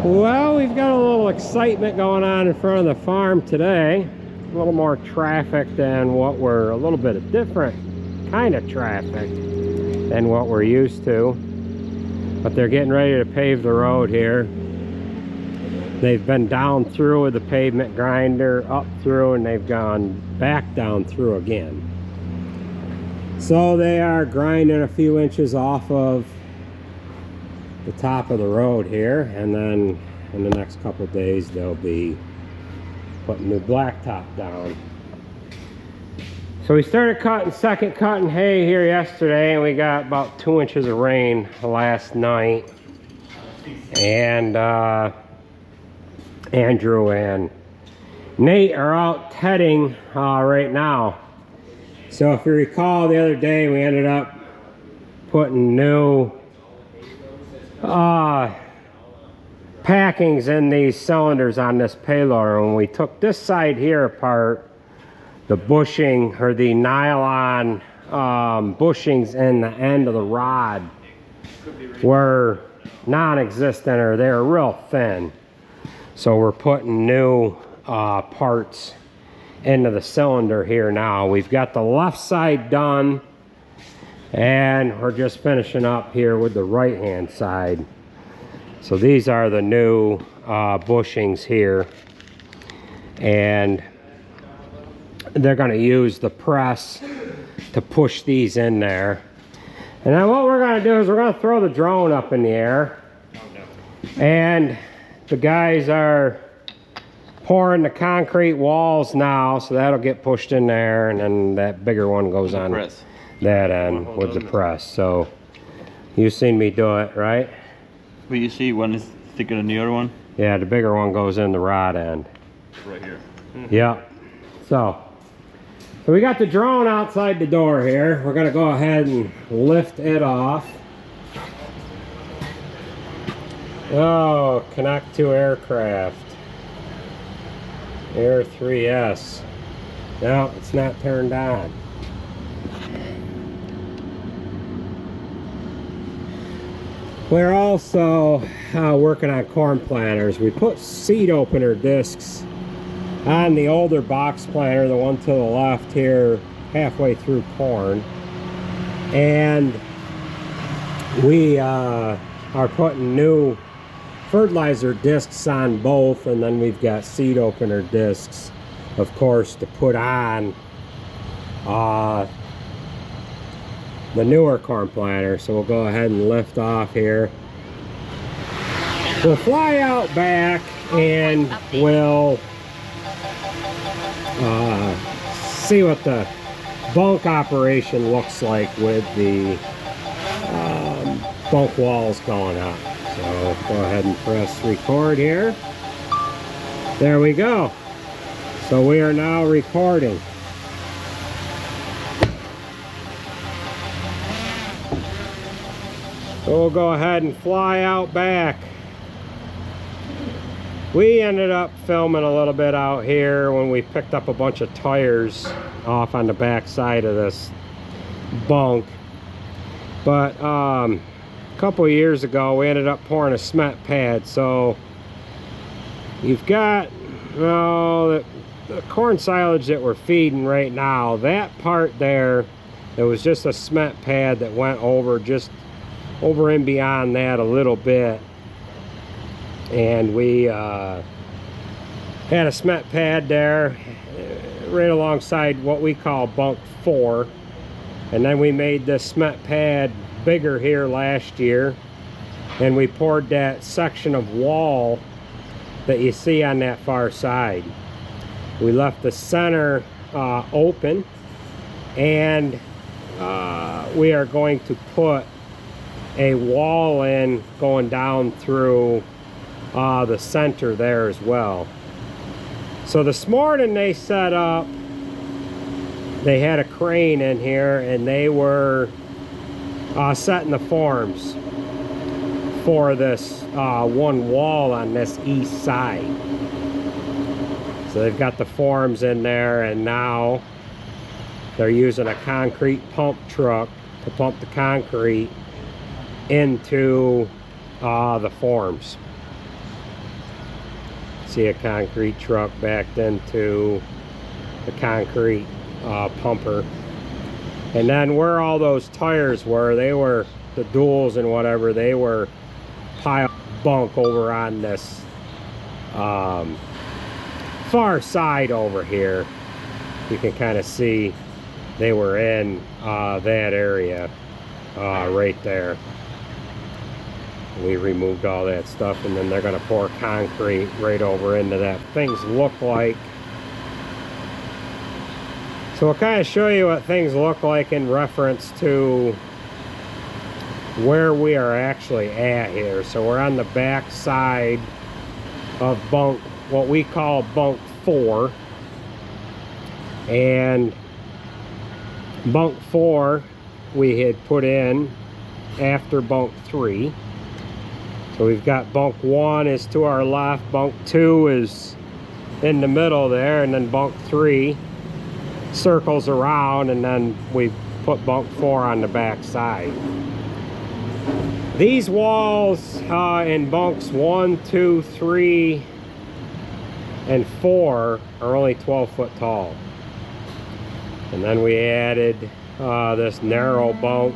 Well, we've got a little excitement going on in front of the farm today. A little more traffic than what we're, a little bit of different kind of traffic than what we're used to. But they're getting ready to pave the road here. They've been down through with the pavement grinder, up through, and they've gone back down through again. So they are grinding a few inches off of the top of the road here, and then in the next couple days they'll be putting new blacktop down. So we started second cutting hay here yesterday, and we got about 2 inches of rain last night. And Andrew and Nate are out tedding right now. So if you recall, the other day we ended up putting new packings in these cylinders on this payloader. When we took this side here apart, the bushing, or the nylon bushings in the end of the rod were non-existent, or they were real thin. So we're putting new parts into the cylinder here now. We've got the left side done, and we're just finishing up here with the right hand side. So these are the new bushings here, and they're going to use the press to push these in there. And then what we're going to do is we're going to throw the drone up in the air, and the guys are pouring the concrete walls now, so that'll get pushed in there, and then that bigger one goes on that end with the press. So you've seen me do it, right? But you see one is thicker than the other one? Yeah, the bigger one goes in the rod end. Right here. Yep. So we got the drone outside the door here. We're going to go ahead and lift it off. Oh, connect to aircraft. Air 3S. No, it's not turned on. We're also working on corn planters. We put seed opener discs on the older box planter, the one to the left here, halfway through corn. And we are putting new fertilizer discs on both, and then we've got seed opener discs, of course, to put on the newer corn planter. So we'll go ahead and lift off here. We'll fly out back, and we'll see what the bunk operation looks like with the bunk walls going up. So go ahead and press record here. There we go. So we are now recording. So we'll go ahead and fly out back. We ended up filming a little bit out here when we picked up a bunch of tires off on the back side of this bunk. But a couple of years ago we ended up pouring a cement pad. So you've got the corn silage that we're feeding right now. That part there, it was just a cement pad that went over and beyond that a little bit. And we had a cement pad there right alongside what we call bunk 4, and then we made this cement pad bigger here last year, and we poured that section of wall that you see on that far side. We left the center open, and we are going to put a wall in going down through the center there as well. So this morning they set up, they had a crane in here, and they were setting the forms for this one wall on this east side. So they've got the forms in there, and now they're using a concrete pump truck to pump the concrete into the forms. see a concrete truck backed into the concrete pumper. And then where all those tires were, they were the duals and whatever, they were piled bunk over on this far side over here. You can kind of see they were in that area right there. We removed all that stuff, and then they're going to pour concrete right over into that. Things look like. So I'll kind of show you what things look like in reference to where we are actually at here. So we're on the back side of bunk, what we call bunk 4. And bunk 4 we had put in after bunk 3. So we've got bunk 1 is to our left, bunk 2 is in the middle there, and then bunk 3 circles around, and then we put bunk 4 on the back side. These walls in bunks 1, 2, 3, and 4 are only 12 foot tall. And then we added this narrow bunk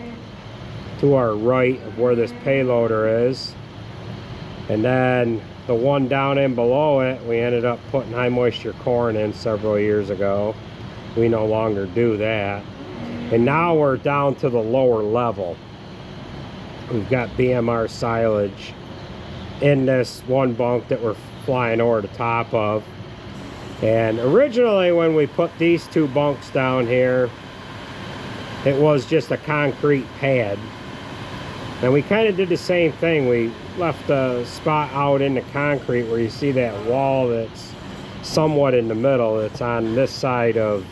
to our right of where this payloader is. And then the one down in below it, we ended up putting high moisture corn in several years ago. We no longer do that. And now we're down to the lower level. We've got BMR silage in this one bunk that we're flying over the top of. And originally when we put these 2 bunks down here, it was just a concrete pad. And we kind of did the same thing. We left a spot out in the concrete where you see that wall that's somewhat in the middle. It's on this side of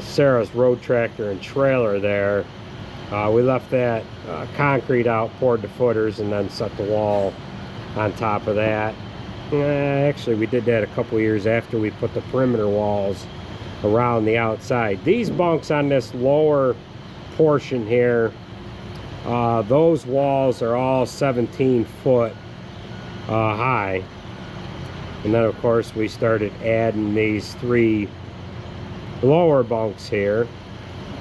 Sarah's road tractor and trailer there. We left that concrete out, poured the footers, and then set the wall on top of that. Actually, we did that a couple years after we put the perimeter walls around the outside. These bunks on this lower portion here, those walls are all 17 foot high. And then of course we started adding these 3 lower bunks here.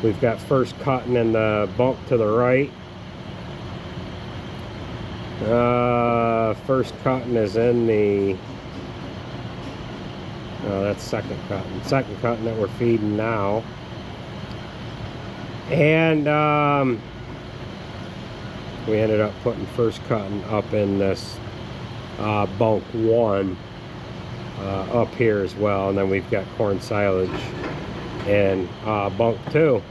We've got first cutting in the bunk to the right. First cutting is in the, that's second cutting. Second cutting that we're feeding now. And we ended up putting first cutting up in this bunk 1 up here as well. And then we've got corn silage in bunk 2.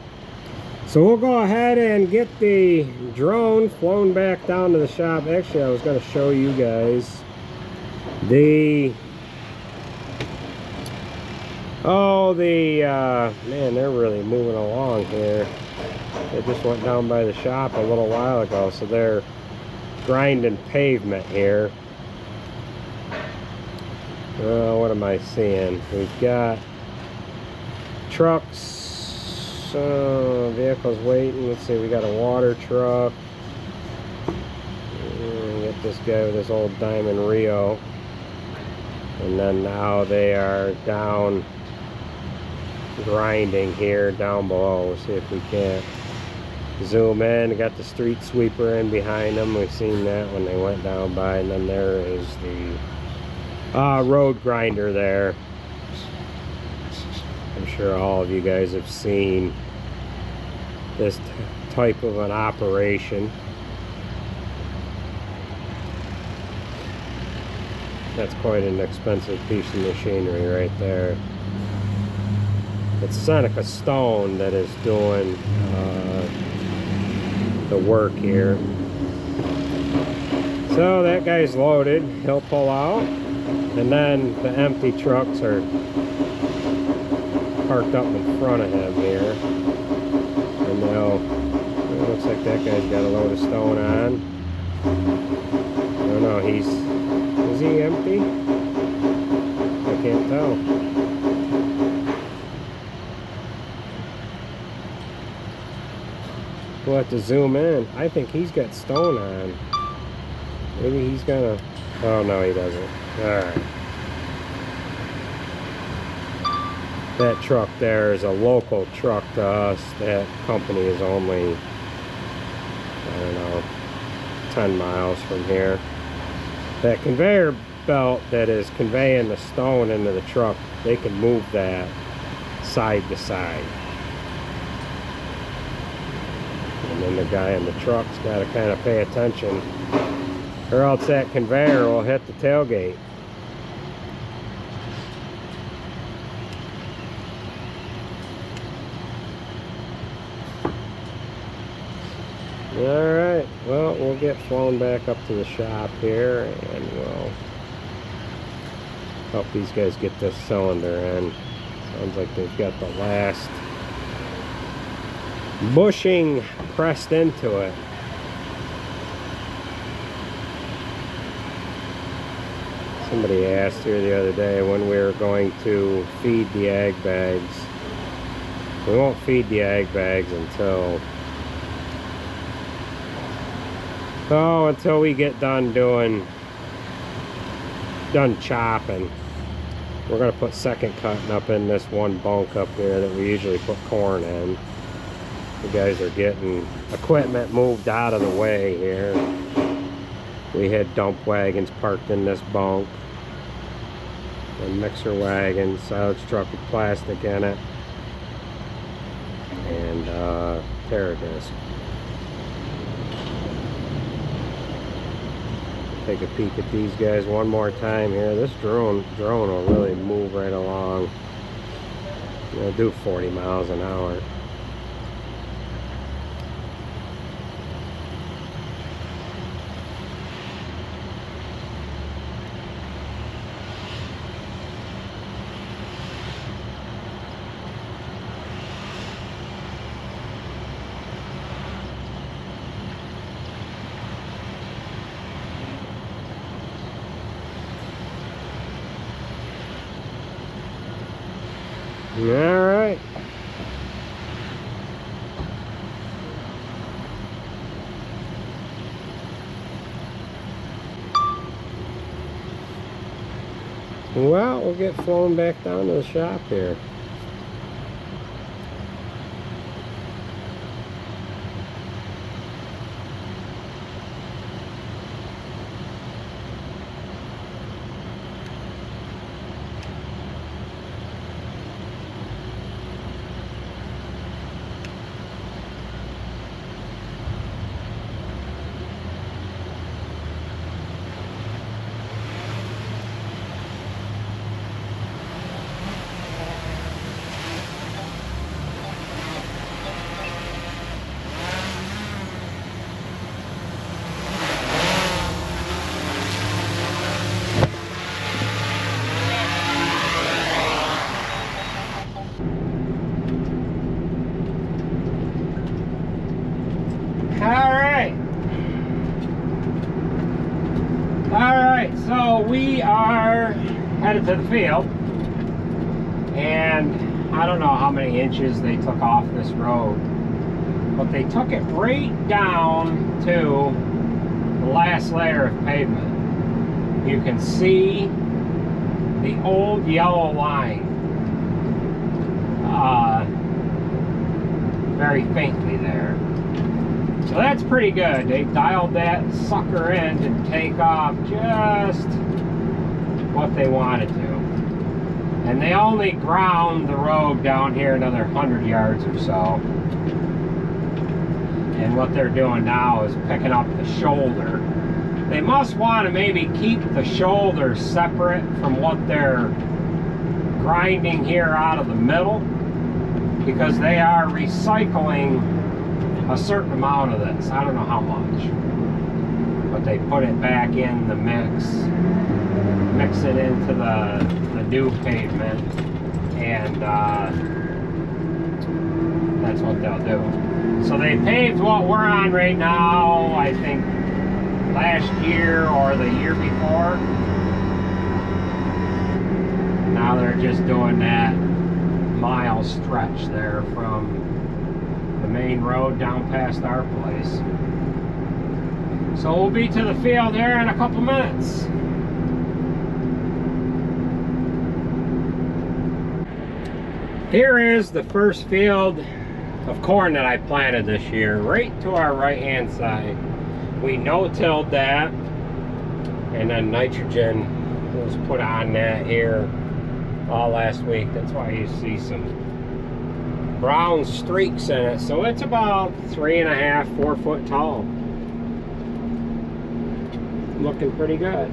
So we'll go ahead and get the drone flown back down to the shop. Actually, I was going to show you guys the man, they're really moving along here. They just went down by the shop a little while ago, so they're grinding pavement here. What am I seeing? We've got trucks, vehicles waiting. Let's see, we got a water truck. Get this guy with his old Diamond Rio. And then now they are down grinding here down below. We'll see if we can't zoom in. Got the street sweeper in behind them. We've seen that when they went down by. And then there is the road grinder there. I'm sure all of you guys have seen this type of an operation. That's quite an expensive piece of machinery right there. It's Seneca Stone that is doing the work here. So that guy's loaded. He'll pull out. And then the empty trucks are parked up in front of him here. And it looks like that guy's got a load of stone on. I don't know, is he empty? I can't tell. We'll have to zoom in. I think he's got stone on. Maybe he's gonna Oh, no, he doesn't. Alright. That truck there is a local truck to us. That company is only, I don't know, 10 miles from here. That conveyor belt that is conveying the stone into the truck, they can move that side to side. And then the guy in the truck's got to kind of pay attention, or else that conveyor will hit the tailgate. Alright, well, we'll get flown back up to the shop here, and we'll help these guys get this cylinder in. Sounds like they've got the last bushing pressed into it. Somebody asked here the other day when we were going to feed the ag bags. We won't feed the ag bags until we get done chopping. We're gonna put second cutting up in this one bunk up here that we usually put corn in. The guys are getting equipment moved out of the way here. We had dump wagons parked in this bunk, a mixer wagon, silage truck with plastic in it, and Terradisc. Take a peek at these guys one more time here. This drone will really move right along. It'll do 40 miles an hour. All right. Well, we'll get flown back down to the shop here. Alright, so we are headed to the field, and I don't know how many inches they took off this road, but they took it right down to the last layer of pavement. You can see the old yellow line very faintly there. So that's pretty good. They dialed that sucker in to take off just what they wanted to. And they only ground the road down here another 100 yards or so. And what they're doing now is picking up the shoulder. They must want to maybe keep the shoulder separate from what they're grinding here out of the middle, because they are recycling a certain amount of this. I don't know how much, but they put it back in the mix it into the new pavement, and that's what they'll do. So they paved what we're on right now, I think last year or the year before. Now they're just doing that mile stretch there from the main road down past our place. So we'll be to the field here in a couple minutes. Here is the first field of corn that I planted this year, right to our right hand side. We no-tilled that, and then nitrogen was put on that here all last week. That's why you see some brown streaks in it. So it's about 3.5, 4 foot tall. Looking pretty good.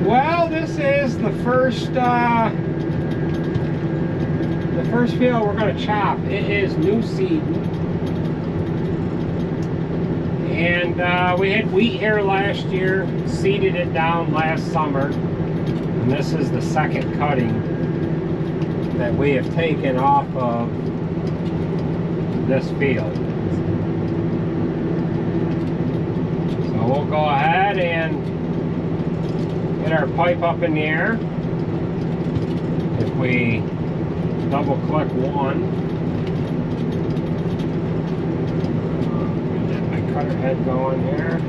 Well, this is the first field we're going to chop. It is new seed, and we had wheat here last year, seeded it down last summer, and this is the second cutting that we have taken off of this field. So we'll go ahead and get our pipe up in the air. If we double click one, get my cutter head going here.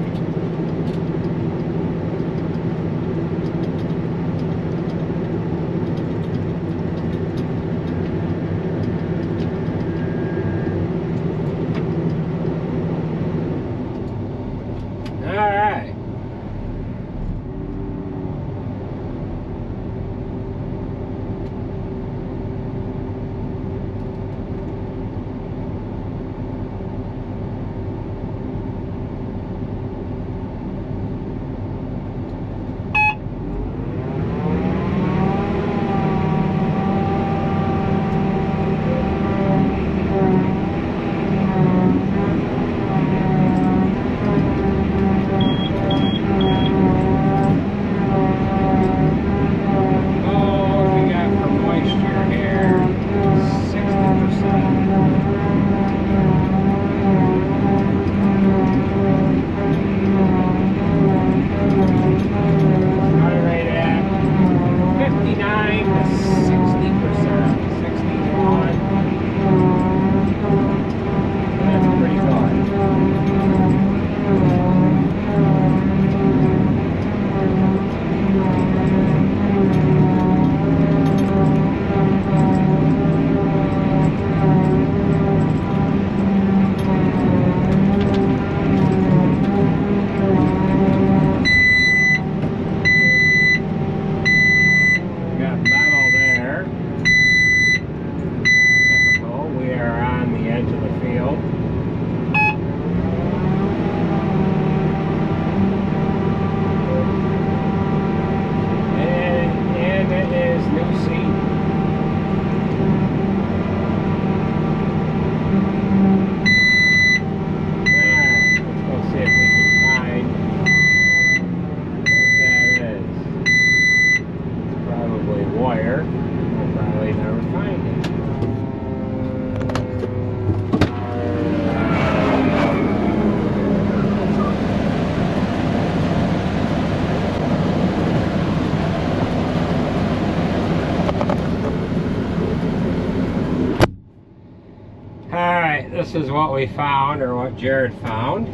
All right. This is what we found, or what Jared found.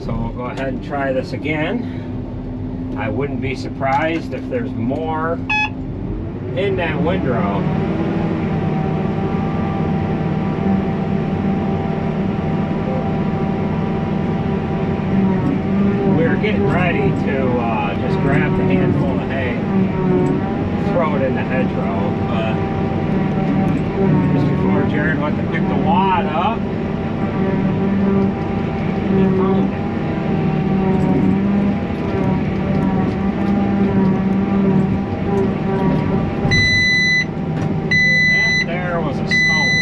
So we'll go ahead and try this again. I wouldn't be surprised if there's more in that windrow. We're getting ready to just grab the handful of hay, throw it in the hedgerow, but just before Jared went to pick the wad up, he found it. That there was a stone.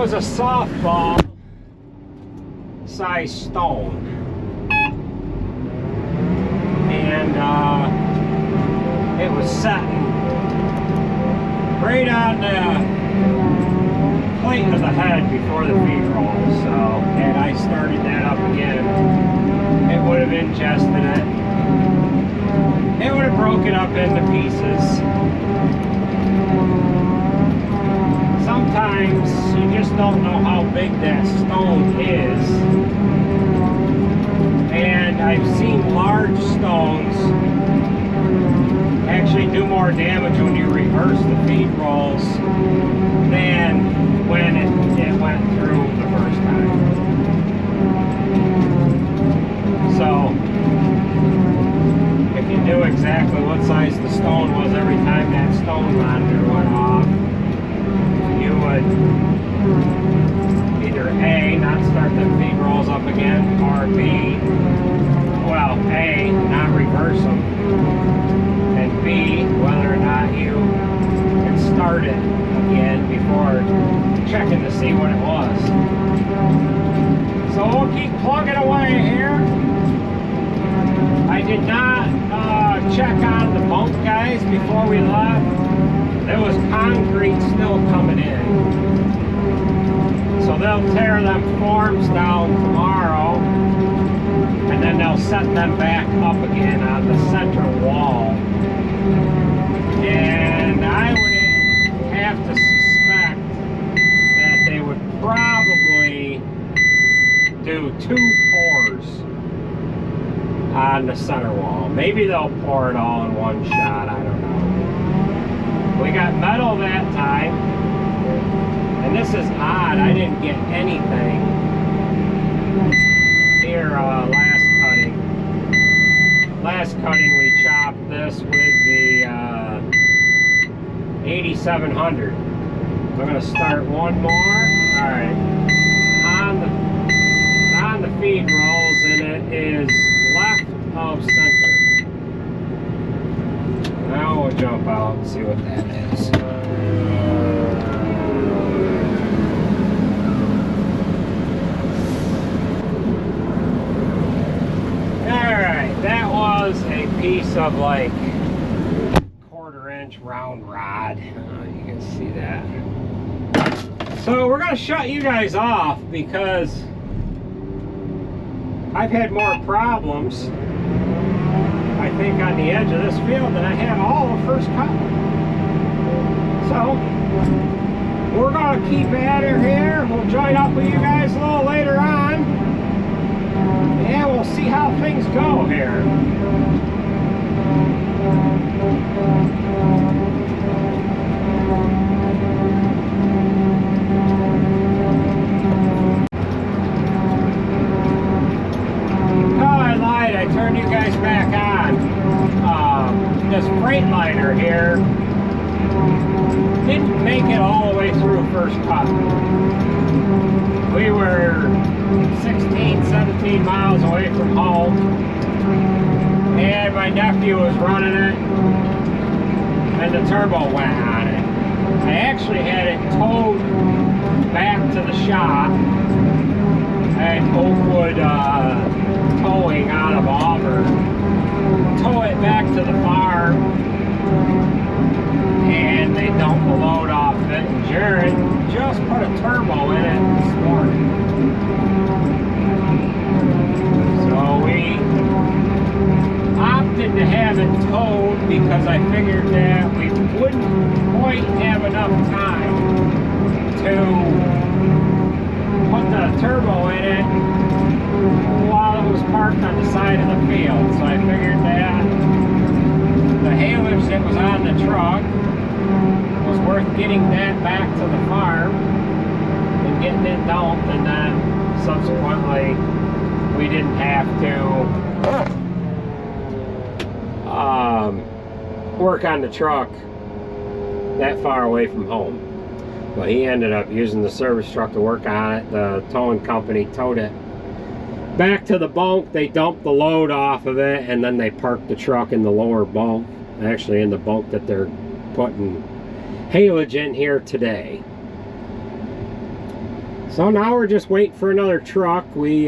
was a softball size stone, and it was setting right on the plate of the head before the feed roll. So had I started that up again, it would have ingested it. It would have broken up into pieces. Sometimes you just don't know how big that stone is. And I've seen large stones actually do more damage when you reverse the feed rolls than when it went through the first time. So if you knew exactly what size the stone was every time that stone monitor went off, you would either A, not start the feed rolls up again, or B, well, A, not reverse them, and B, whether or not you can start it again before checking to see what it was. So we'll keep plugging away here. I did not check on the bunk, guys, before we left. There was concrete still coming in. So they'll tear them forms down tomorrow, and then they'll set them back up again on the center wall. And I would have to suspect that they would probably do 2 pours on the center wall. Maybe they'll pour it all in one shot, I don't know. We got metal that time, and this is odd, I didn't get anything here last cutting we chopped this with the 8700. I'm going to start one more. Alright, it's on the feed rolls, and it is left of center. Now we'll jump out and see what that is. Alright, that was a piece of like 1/4 inch round rod. You can see that. So we're going to shut you guys off because I've had more problems, I think, on the edge of this field than I had all the first cut. So we're going to keep at her here. We'll join up with you guys a little later on, and we'll see how things go here. I turned you guys back on. This freight liner here didn't make it all the way through first cut. We were 16, 17 miles away from home, and my nephew was running it, and the turbo went on it. I actually had it towed back to the shop at Oakwood Towing out of Auburn, tow it back to the farm, and they dumped the load off of it, and Jared just put a turbo in it this morning. So we opted to have it towed because I figured that we wouldn't quite have enough time to put the turbo in it while it was parked on the side of the field. So I figured that the haylage that was on the truck was worth getting that back to the farm and getting it dumped, and then subsequently we didn't have to work on the truck that far away from home. But he ended up using the service truck to work on it. The towing company towed it back to the bunk. They dumped the load off of it, and then they parked the truck in the lower bunk, actually in the bunk that they're putting haylage in here today. So now we're just waiting for another truck. We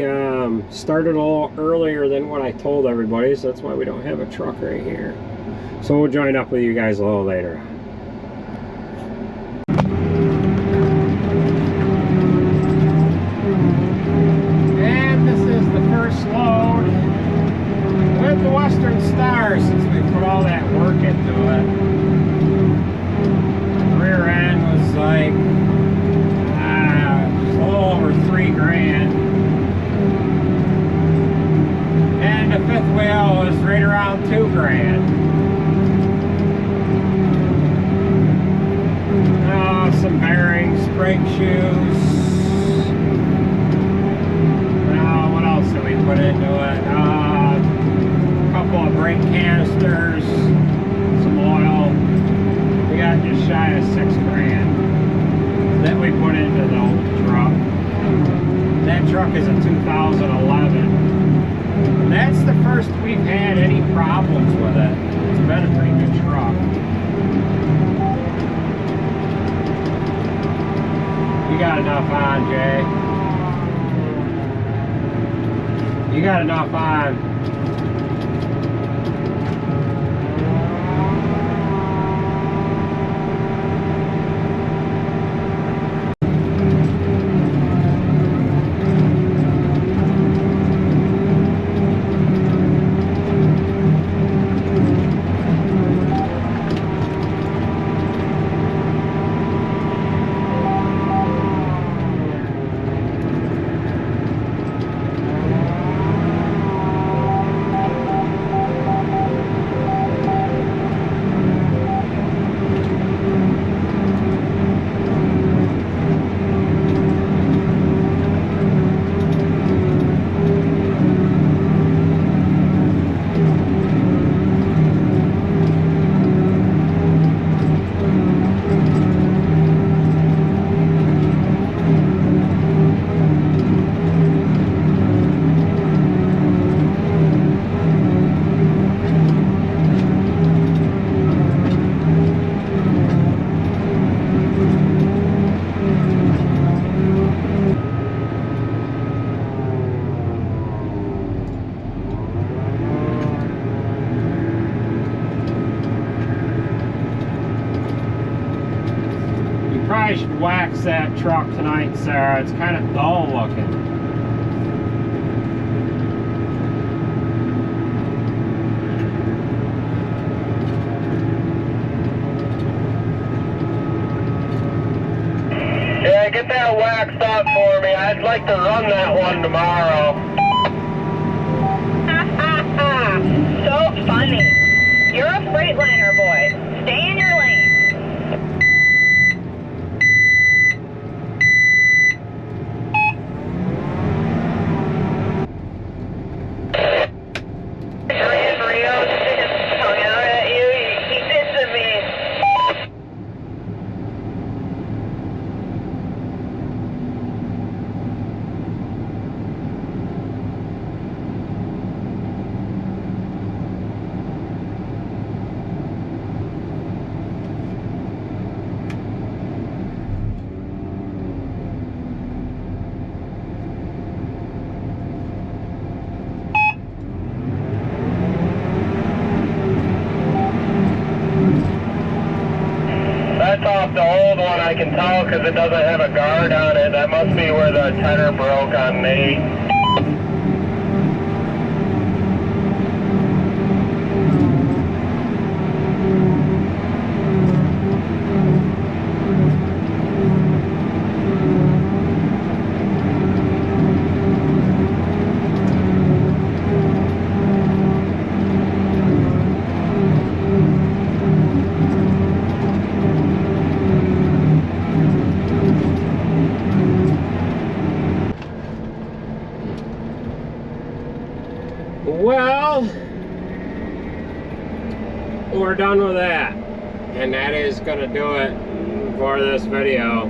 started a little earlier than what I told everybody, so that's why we don't have a truck right here. So we'll join up with you guys a little later. And this is the first load with the Western Star since we put all that work into it. The rear end was like a little over $3,000. And the fifth wheel was right around $2,000. Some bearings, brake shoes. What else did we put into it? A couple of brake canisters, some oil. We got just shy of $6,000 that we put into the old truck. That truck is a 2011. And that's the first we've had any problems with it. It's been a pretty good truck. You got enough on, Jay. You got enough on. Probably should wax that truck tonight, Sarah. It's kind of dull looking. Yeah, get that waxed up for me. I'd like to run that one tomorrow. So funny. You're a Freightliner boy. Stay in your lane. That's off the old one, I can tell, because it doesn't have a guard on it. That must be where the tender broke on me. Well, we're done with that, and that is going to do it for this video.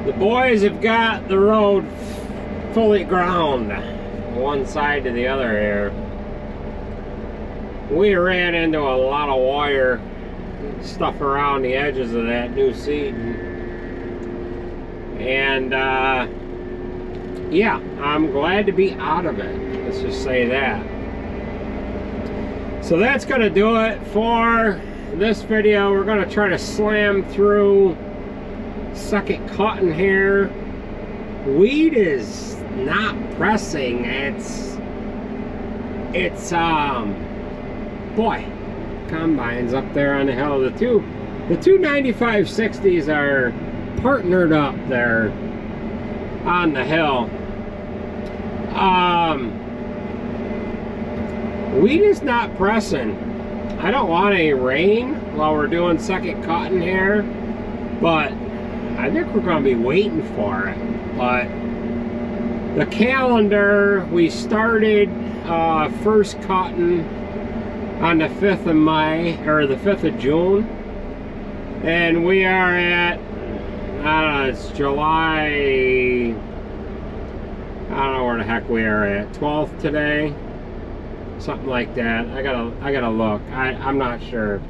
The boys have got the road fully ground one side to the other here. We ran into a lot of wire stuff around the edges of that new seat. And yeah, I'm glad to be out of it. Let's just say that. So that's gonna do it for this video. We're gonna try to slam through second cutting here. Weed is not pressing. It's boy, combines up there on the hill. The two 9560s are partnered up there on the hill. Weed is not pressing. I don't want any rain while we're doing second cutting here, but I think we're going to be waiting for it. But the calendar, we started first cutting on the 5th of May, or the 5th of June, and we are at, I don't know, it's July, I don't know where the heck we are at, 12th today, something like that. I gotta look. I'm not sure.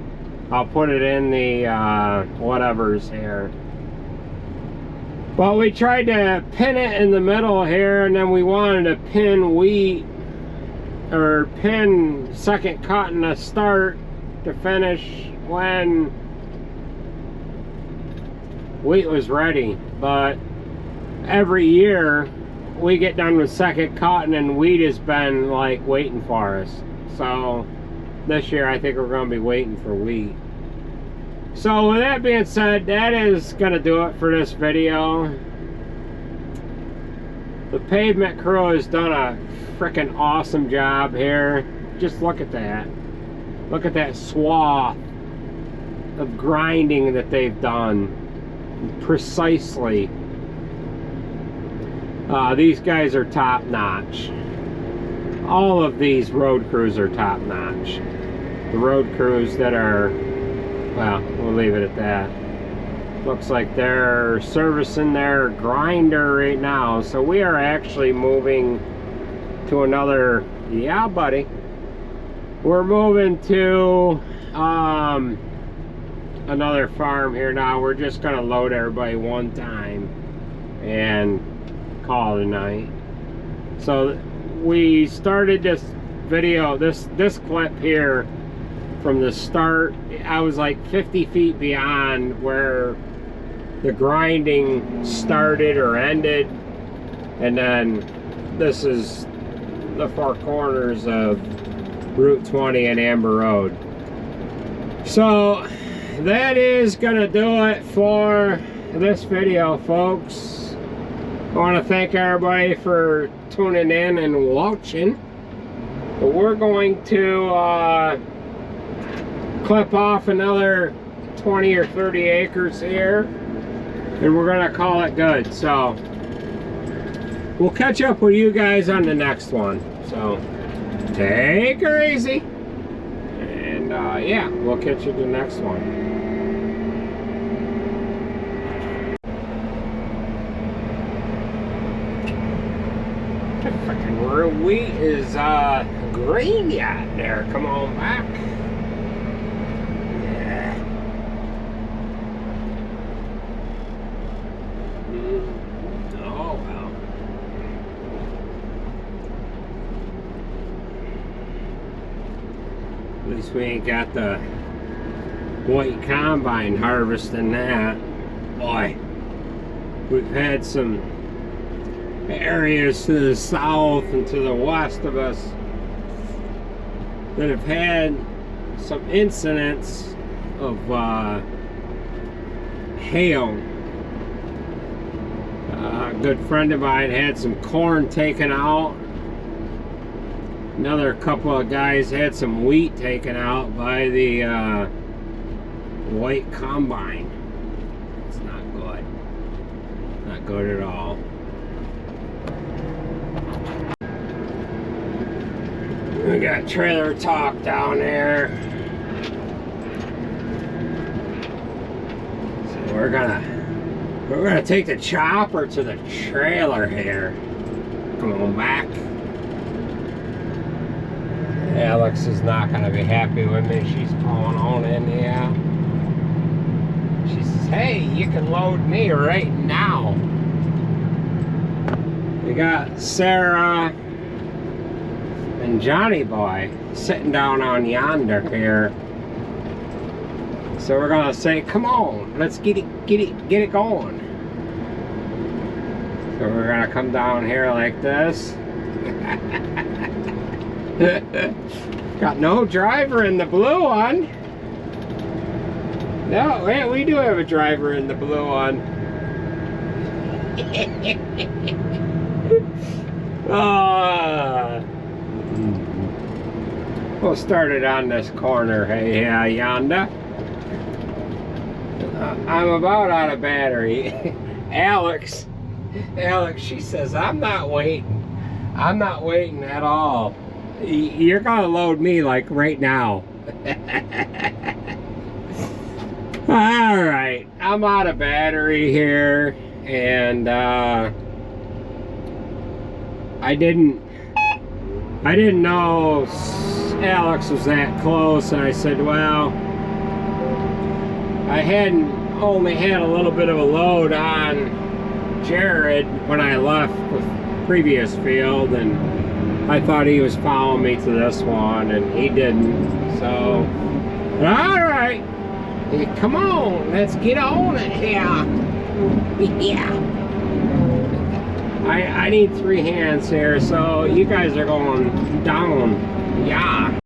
I'll put it in the whatever's here. But we tried to pin it in the middle here, and then we wanted to pin wheat, or pin second cutting to start to finish when wheat was ready. But every year we get done with second cutting and wheat has been like waiting for us. So this year I think we're going to be waiting for wheat. So with that being said, that is going to do it for this video. The pavement crew has done a freaking awesome job here. Just look at that. Look at that swath of grinding that they've done. Precisely. These guys are top notch. All of these road crews are top notch. The road crews that are, well, we'll leave it at that. Looks like they're servicing their grinder right now. So we are actually moving to another, yeah buddy, we're moving to another farm here now. We're just gonna load everybody one time and call it a night. So we started this video, this clip here from the start. I was like 50 feet beyond where the grinding started or ended, and then this is the four corners of Route 20 and Amber Road. So that is gonna do it for this video, folks. I want to thank everybody for tuning in and watching. But we're going to clip off another 20 or 30 acres here, and we're gonna call it good. So we'll catch up with you guys on the next one. So take her easy, and yeah, we'll catch you the next one. Fucking wheat is green yet there. Come on back. Yeah. Oh well. At least we ain't got the white combine harvesting that. Boy, we've had some areas to the south and to the west of us that have had some incidents of hail. A good friend of mine had some corn taken out. Another couple of guys had some wheat taken out by the white combine. It's not good. Not good at all. We got trailer talk down there. So we're gonna take the chopper to the trailer here. Come on back. Alex is not gonna be happy with me. She's pulling on in here. She says, "Hey, you can load me right now." We got Sarah and Johnny Boy sitting down on yonder here. So we're gonna say, come on, let's get it going. So we're gonna come down here like this. Got no driver in the blue one. No, wait, we do have a driver in the blue one. We'll start it on this corner, hey, yonder. I'm about out of battery. Alex, she says, I'm not waiting. I'm not waiting at all. You're gonna load me like right now. All right, I'm out of battery here, and I didn't know Alex was that close, and I said, well, I only had a little bit of a load on Jared when I left the previous field, and I thought he was following me to this one, and he didn't. So, all right, come on, let's get on it here. Yeah. I need 3 hands here, so you guys are going down. Yeah.